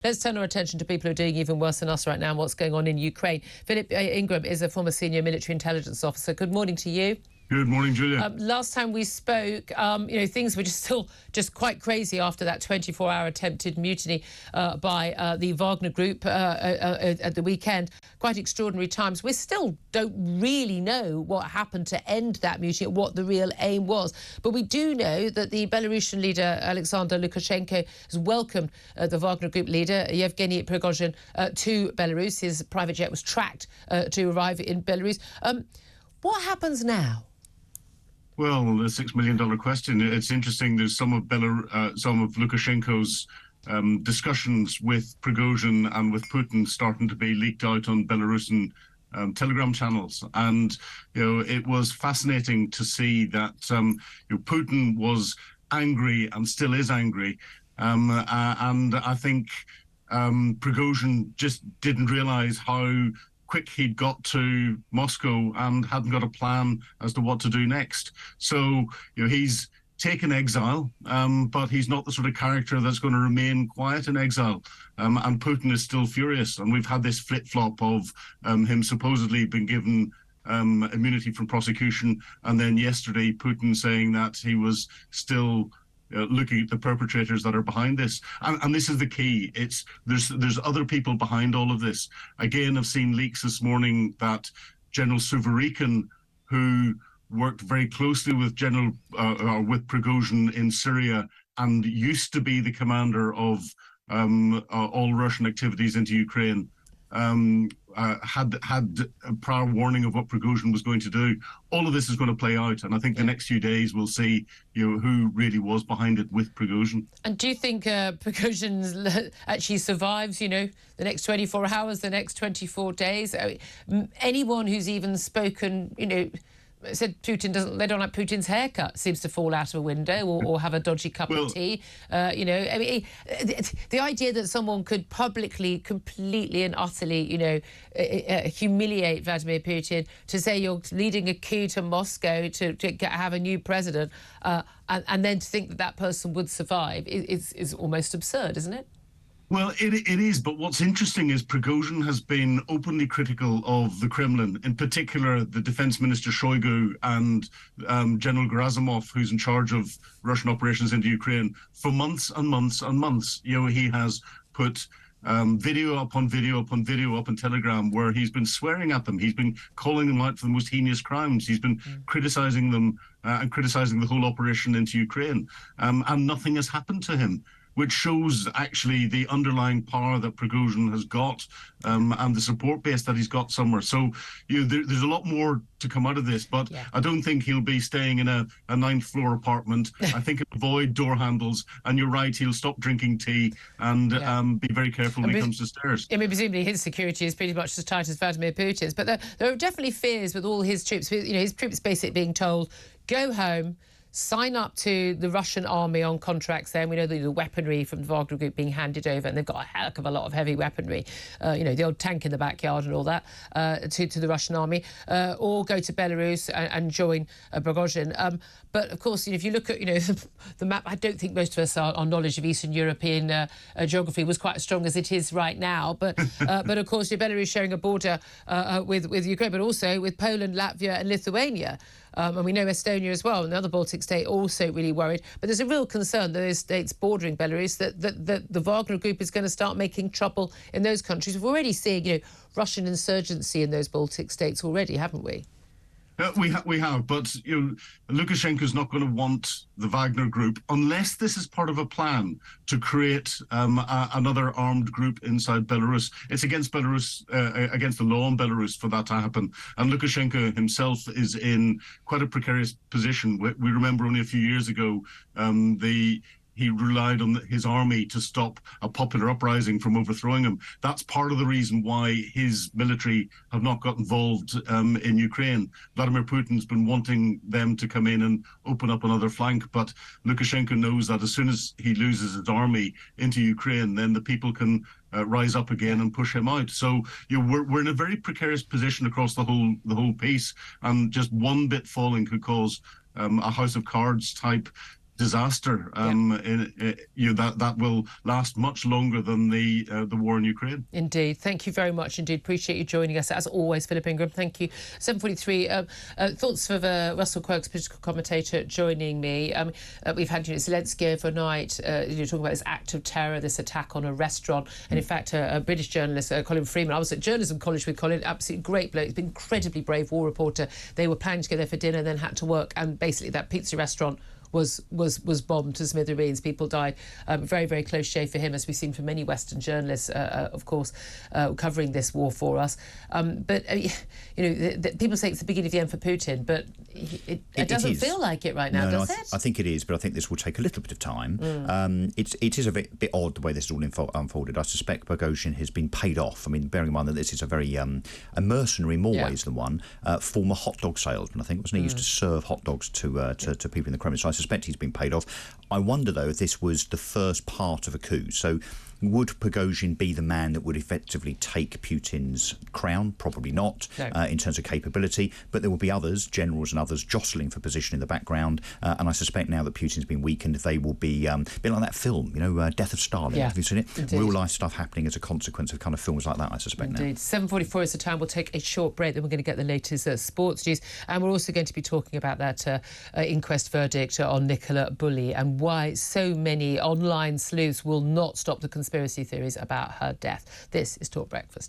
Let's turn our attention to people who are doing even worse than us right now and what's going on in Ukraine. Phillip Ingram is a former senior military intelligence officer. Good morning to you. Good morning, Julia. Last time we spoke, things were still quite crazy after that 24-hour attempted mutiny by the Wagner group at the weekend. Quite extraordinary times. We still don't really know what happened to end that mutiny, what the real aim was. But we do know that the Belarusian leader, Alexander Lukashenko, has welcomed the Wagner group leader, Yevgeny Prigozhin, to Belarus. His private jet was tracked to arrive in Belarus. What happens now? Well, the $6 million question. It's interesting. There's some of Lukashenko's discussions with Prigozhin and with Putin starting to be leaked out on Belarusian telegram channels, and it was fascinating to see that Putin was angry and still is angry, and I think Prigozhin just didn't realize how quick he'd got to Moscow and hadn't got a plan as to what to do next. So he's taken exile, but he's not the sort of character that's going to remain quiet in exile. And Putin is still furious. And we've had this flip-flop of him supposedly being given immunity from prosecution, and then yesterday Putin saying that he was still looking at the perpetrators that are behind this, and this is the key. There's other people behind all of this. Again, I've seen leaks this morning that General Suvorikhin, who worked very closely with with Prigozhin in Syria and used to be the commander of all Russian activities into Ukraine, had a prior warning of what Prigozhin was going to do. All of this is going to play out, and I think the next few days we'll see who really was behind it with Prigozhin. And do you think Prigozhin actually survives, the next 24 hours, the next 24 days? Anyone who's even spoken, said they don't like Putin's haircut, seems to fall out of a window or have a dodgy cup of tea. The idea that someone could publicly, completely and utterly, humiliate Vladimir Putin, to say you're leading a coup to Moscow to have a new president, and then to think that person would survive is almost absurd, isn't it? Well, it is, but what's interesting is Prigozhin has been openly critical of the Kremlin, in particular the Defense Minister Shoigu and General Gerasimov, who's in charge of Russian operations into Ukraine, for months and months and months. He has put video upon video upon video up on Telegram where he's been swearing at them. He's been calling them out for the most heinous crimes. He's been criticizing them and criticizing the whole operation into Ukraine, and nothing has happened to him, which shows actually the underlying power that Prigozhin has got, and the support base that he's got somewhere. So there's a lot more to come out of this, but I don't think he'll be staying in a ninth floor apartment. I think he'll avoid door handles, and you're right, he'll stop drinking tea and be very careful when he comes to stairs. I mean, presumably his security is pretty much as tight as Vladimir Putin's, but there are definitely fears with all his troops. His troops basically being told, go home, sign up to the Russian army on contracts there. And we know the weaponry from the Wagner group being handed over, and they've got a heck of a lot of heavy weaponry, the old tank in the backyard and all that, to the Russian army, or go to Belarus and join Prigozhin. But of course, if you look at the map, I don't think most of us, our knowledge of Eastern European geography was quite as strong as it is right now. But of course, Belarus sharing a border with Ukraine, but also with Poland, Latvia and Lithuania. And we know Estonia as well, another Baltic state, also really worried. But there's a real concern that those states bordering Belarus, that the Wagner group is going to start making trouble in those countries. We're already seeing, Russian insurgency in those Baltic states already, haven't we? We have, but Lukashenko's not going to want the Wagner group unless this is part of a plan to create another armed group inside Belarus. It's against Belarus, against the law in Belarus for that to happen. And Lukashenko himself is in quite a precarious position. We remember only a few years ago he relied on his army to stop a popular uprising from overthrowing him. That's part of the reason why his military have not got involved in Ukraine. Vladimir Putin's been wanting them to come in and open up another flank, but Lukashenko knows that as soon as he loses his army into Ukraine, then the people can rise up again and push him out. So we're in a very precarious position across the whole piece, and just one bit falling could cause a house of cards type disaster. That will last much longer than the war in Ukraine. Indeed. Thank you very much indeed. Appreciate you joining us as always, Phillip Ingram. Thank you. 7:43. Thoughts of Russell Quirk's political commentator joining me. We've had Zelensky overnight talking about this act of terror, this attack on a restaurant, and in fact a British journalist, Colin Freeman. I was at journalism college with Colin. Absolutely great bloke. He's been incredibly brave war reporter. They were planning to go there for dinner, then had to work, and basically that pizza restaurant was bombed to smithereens. People died. Very, very close shave for him, as we've seen from many Western journalists, of course, covering this war for us. But people say it's the beginning of the end for Putin, but it doesn't feel like it right now, does it? I think it is, but I think this will take a little bit of time. It is a bit odd the way this is all unfolded. I suspect Prigozhin has been paid off. I mean, bearing in mind that this is a very a mercenary, more ways than one, former hot dog salesman. I think, wasn't he? Used to serve hot dogs to people in the Kremlin. So I suspect he's been paid off. I wonder, though, if this was the first part of a coup. So would Prigozhin be the man that would effectively take Putin's crown? Probably not, in terms of capability. But there will be others, generals and others, jostling for position in the background. And I suspect now that Putin's been weakened, they will be a bit like that film, Death of Stalin. Yeah, have you seen it? Indeed. Real life stuff happening as a consequence of kind of films like that, I suspect. Indeed. Now. 7:44 is the time. We'll take a short break, then we're going to get the latest sports news. And we're also going to be talking about that inquest verdict on Nicola Bulley and why so many online sleuths will not stop the conspiracy theories about her death. This is Talk Breakfast.